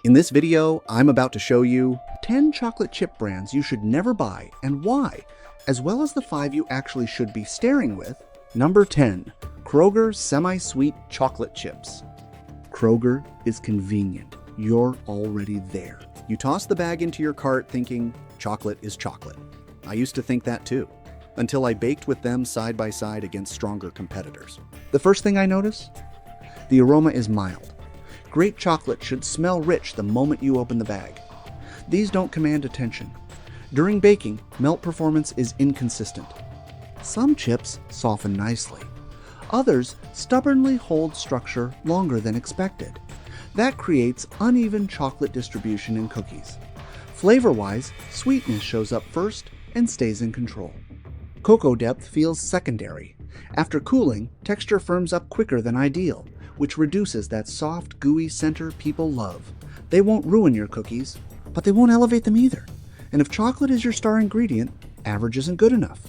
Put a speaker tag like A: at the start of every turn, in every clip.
A: In this video, I'm about to show you 10 chocolate chip brands you should never buy and why, as well as the 5 you actually should be staring with. Number 10. Kroger Semi-Sweet Chocolate Chips. Kroger is convenient. You're already there. You toss the bag into your cart thinking chocolate is chocolate. I used to think that too, until I baked with them side by side against stronger competitors. The first thing I notice? The aroma is mild. Great chocolate should smell rich the moment you open the bag. These don't command attention. During baking, melt performance is inconsistent. Some chips soften nicely. Others stubbornly hold structure longer than expected. That creates uneven chocolate distribution in cookies. Flavor-wise, sweetness shows up first and stays in control. Cocoa depth feels secondary. After cooling, texture firms up quicker than ideal, which reduces that soft, gooey center people love. They won't ruin your cookies, but they won't elevate them either. And if chocolate is your star ingredient, average isn't good enough.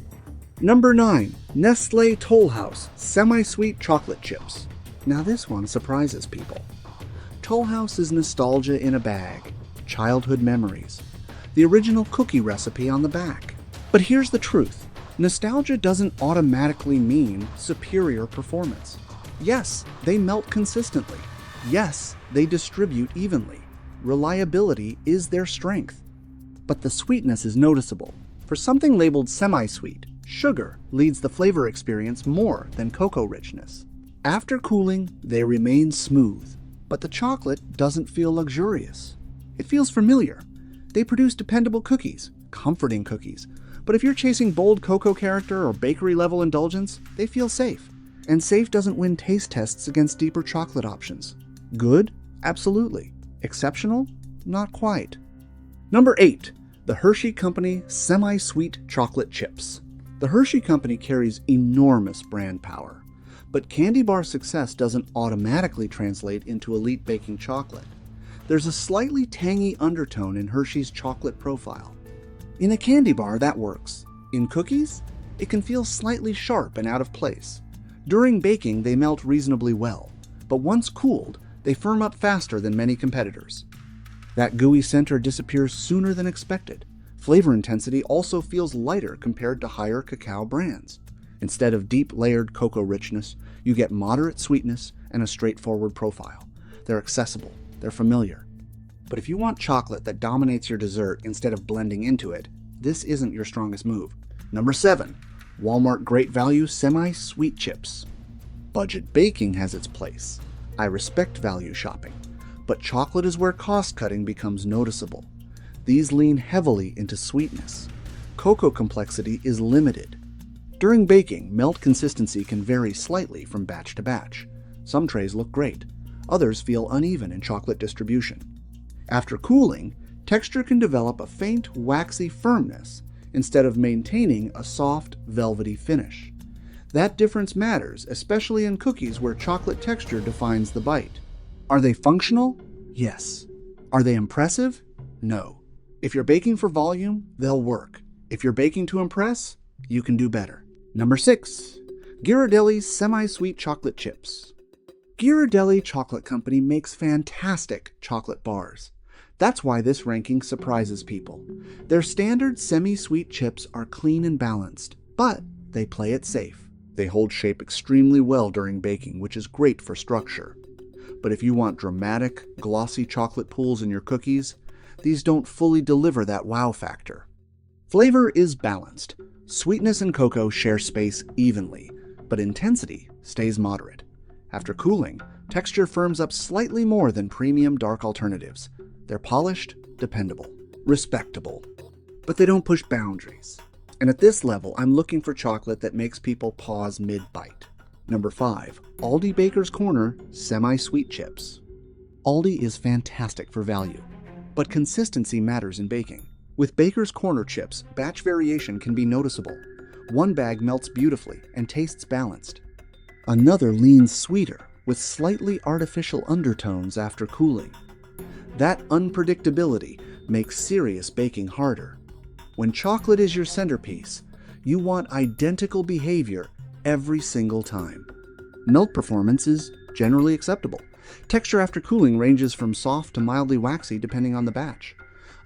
A: Number 9. Nestlé Toll House Semi-Sweet Chocolate Chips. Now this one surprises people. Toll House is nostalgia in a bag, childhood memories, the original cookie recipe on the back. But here's the truth. Nostalgia doesn't automatically mean superior performance. Yes, they melt consistently. Yes, they distribute evenly. Reliability is their strength. But the sweetness is noticeable. For something labeled semi-sweet, sugar leads the flavor experience more than cocoa richness. After cooling, they remain smooth, but the chocolate doesn't feel luxurious. It feels familiar. They produce dependable cookies, comforting cookies. But if you're chasing bold cocoa character or bakery-level indulgence, they feel safe. And safe doesn't win taste tests against deeper chocolate options. Good? Absolutely. Exceptional? Not quite. Number 8. The Hershey Company Semi-Sweet Chocolate Chips. The Hershey Company carries enormous brand power, but candy bar success doesn't automatically translate into elite baking chocolate. There's a slightly tangy undertone in Hershey's chocolate profile. In a candy bar, that works. In cookies, it can feel slightly sharp and out of place. During baking, they melt reasonably well, but once cooled, they firm up faster than many competitors. That gooey center disappears sooner than expected. Flavor intensity also feels lighter compared to higher cacao brands. Instead of deep layered cocoa richness, you get moderate sweetness and a straightforward profile. They're accessible, they're familiar. But if you want chocolate that dominates your dessert instead of blending into it, this isn't your strongest move. Number 7. Walmart Great Value Semi-Sweet Chips. Budget baking has its place. I respect value shopping, but chocolate is where cost-cutting becomes noticeable. These lean heavily into sweetness. Cocoa complexity is limited. During baking, melt consistency can vary slightly from batch to batch. Some trays look great. Others feel uneven in chocolate distribution. After cooling, texture can develop a faint, waxy firmness instead of maintaining a soft, velvety finish. That difference matters, especially in cookies where chocolate texture defines the bite. Are they functional? Yes. Are they impressive? No. If you're baking for volume, they'll work. If you're baking to impress, you can do better. Number 6. Ghirardelli's Semi-Sweet Chocolate Chips. Ghirardelli Chocolate Company makes fantastic chocolate bars. That's why this ranking surprises people. Their standard semi-sweet chips are clean and balanced, but they play it safe. They hold shape extremely well during baking, which is great for structure. But if you want dramatic, glossy chocolate pools in your cookies, these don't fully deliver that wow factor. Flavor is balanced. Sweetness and cocoa share space evenly, but intensity stays moderate. After cooling, texture firms up slightly more than premium dark alternatives. They're polished, dependable, respectable, but they don't push boundaries. And at this level, I'm looking for chocolate that makes people pause mid-bite. Number 5. Aldi Baker's Corner Semi-Sweet Chips. Aldi is fantastic for value, but consistency matters in baking. With Baker's Corner chips, batch variation can be noticeable. One bag melts beautifully and tastes balanced. Another leans sweeter, with slightly artificial undertones after cooling. That unpredictability makes serious baking harder. When chocolate is your centerpiece, you want identical behavior every single time. Melt performance is generally acceptable, Texture after cooling ranges from soft to mildly waxy depending on the batch.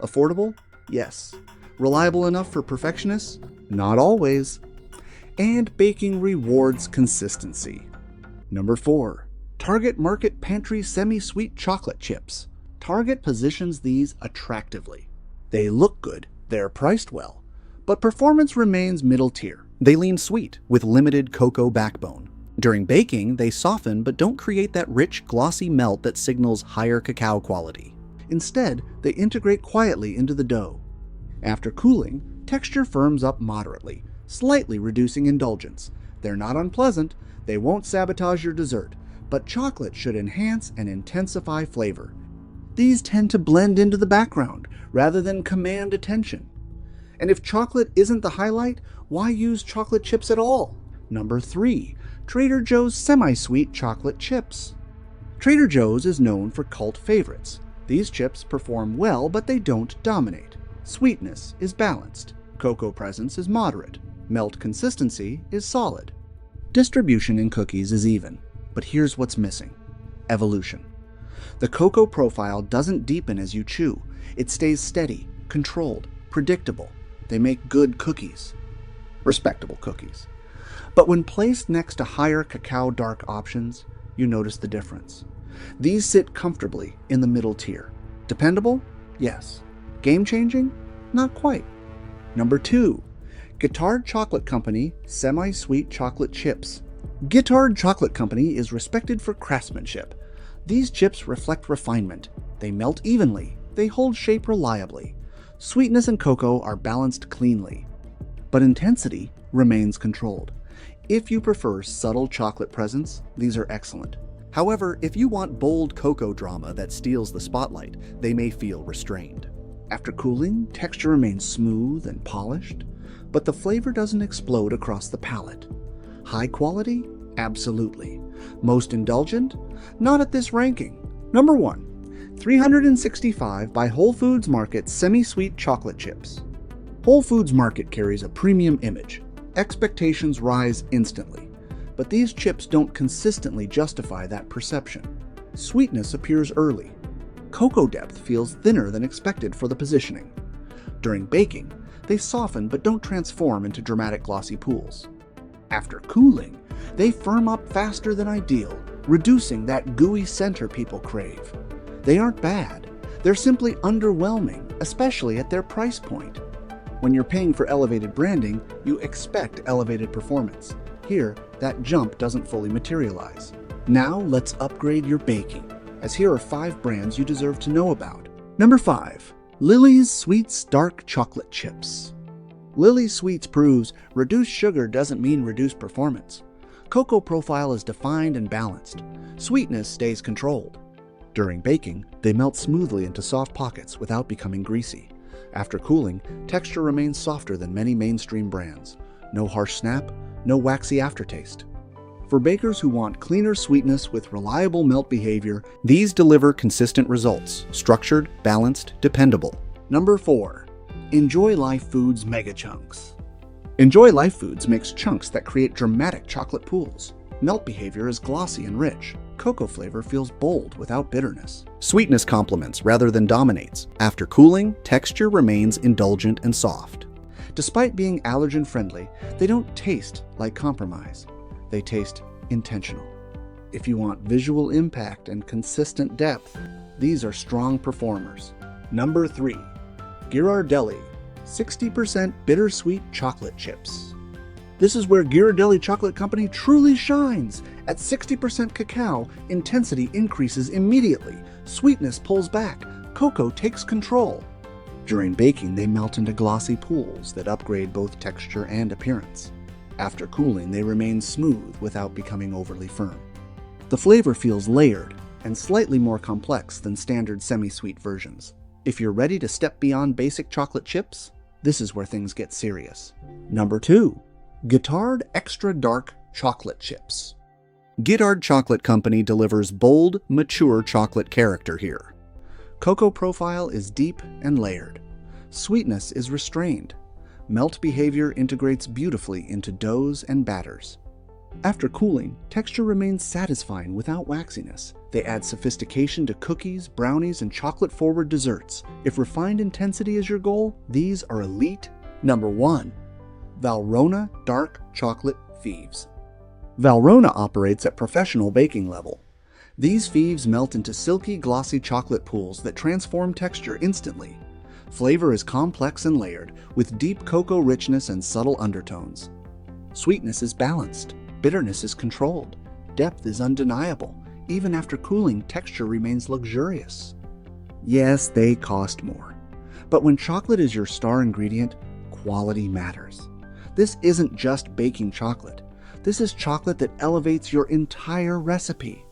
A: Affordable? Yes. Reliable enough for perfectionists? Not always. And baking rewards consistency. Number 4. Target Market Pantry Semi-Sweet Chocolate Chips. Target positions these attractively. They look good, they're priced well, but performance remains middle tier. They lean sweet with limited cocoa backbone. During baking, they soften but don't create that rich, glossy melt that signals higher cacao quality. Instead, they integrate quietly into the dough. After cooling, texture firms up moderately, slightly reducing indulgence. They're not unpleasant, they won't sabotage your dessert, but chocolate should enhance and intensify flavor. These tend to blend into the background rather than command attention. And if chocolate isn't the highlight, why use chocolate chips at all? Number 3. Trader Joe's Semi-Sweet Chocolate Chips. Trader Joe's is known for cult favorites. These chips perform well, but they don't dominate. Sweetness is balanced. Cocoa presence is moderate. Melt consistency is solid. Distribution in cookies is even. But here's what's missing: evolution. The cocoa profile doesn't deepen as you chew. It stays steady, controlled, predictable. They make good cookies. Respectable cookies. But when placed next to higher cacao dark options, you notice the difference. These sit comfortably in the middle tier. Dependable? Yes. Game-changing? Not quite. Number 2. Guittard Chocolate Company Semi-Sweet Chocolate Chips. Guittard Chocolate Company is respected for craftsmanship. These chips reflect refinement. They melt evenly. They hold shape reliably. Sweetness and cocoa are balanced cleanly. But intensity remains controlled. If you prefer subtle chocolate presence, these are excellent. However, if you want bold cocoa drama that steals the spotlight, they may feel restrained. After cooling, texture remains smooth and polished, but the flavor doesn't explode across the palate. High quality? Absolutely. Most indulgent? Not at this ranking. Number 1. 365 by Whole Foods Market Semi-Sweet Chocolate Chips. Whole Foods Market carries a premium image. Expectations rise instantly. But these chips don't consistently justify that perception. Sweetness appears early. Cocoa depth feels thinner than expected for the positioning. During baking, they soften but don't transform into dramatic glossy pools. After cooling, they firm up faster than ideal, reducing that gooey center people crave. They aren't bad, they're simply underwhelming, especially at their price point. When you're paying for elevated branding, you expect elevated performance. Here, that jump doesn't fully materialize. Now let's upgrade your baking, as here are 5 brands you deserve to know about. Number 5. Lily's Sweets Dark Chocolate Chips. Lily's Sweets proves reduced sugar doesn't mean reduced performance. Cocoa profile is defined and balanced. Sweetness stays controlled. During baking, they melt smoothly into soft pockets without becoming greasy. After cooling, texture remains softer than many mainstream brands. No harsh snap, no waxy aftertaste. For bakers who want cleaner sweetness with reliable melt behavior, these deliver consistent results: structured, balanced, dependable. Number 4. Enjoy Life Foods Mega Chunks. Enjoy Life Foods makes chunks that create dramatic chocolate pools. Melt behavior is glossy and rich. Cocoa flavor feels bold without bitterness. Sweetness complements rather than dominates. After cooling, texture remains indulgent and soft. Despite being allergen-friendly, they don't taste like compromise. They taste intentional. If you want visual impact and consistent depth, these are strong performers. Number 3. Ghirardelli 60% Bittersweet Chocolate Chips. This is where Ghirardelli Chocolate Company truly shines. At 60% cacao, intensity increases immediately. Sweetness pulls back. Cocoa takes control. During baking, they melt into glossy pools that upgrade both texture and appearance. After cooling, they remain smooth without becoming overly firm. The flavor feels layered and slightly more complex than standard semi-sweet versions. If you're ready to step beyond basic chocolate chips, this is where things get serious. Number 2. Guittard Extra Dark Chocolate Chips. Guittard Chocolate Company delivers bold, mature chocolate character here. Cocoa profile is deep and layered. Sweetness is restrained. Melt behavior integrates beautifully into doughs and batters. After cooling, texture remains satisfying without waxiness. They add sophistication to cookies, brownies, and chocolate-forward desserts. If refined intensity is your goal, these are elite. Number 1. Valrhona Dark Chocolate Fèves. Valrhona operates at professional baking level. These fèves melt into silky, glossy chocolate pools that transform texture instantly. Flavor is complex and layered, with deep cocoa richness and subtle undertones. Sweetness is balanced, bitterness is controlled, depth is undeniable. Even after cooling, texture remains luxurious. Yes, they cost more. But when chocolate is your star ingredient, quality matters. This isn't just baking chocolate. This is chocolate that elevates your entire recipe.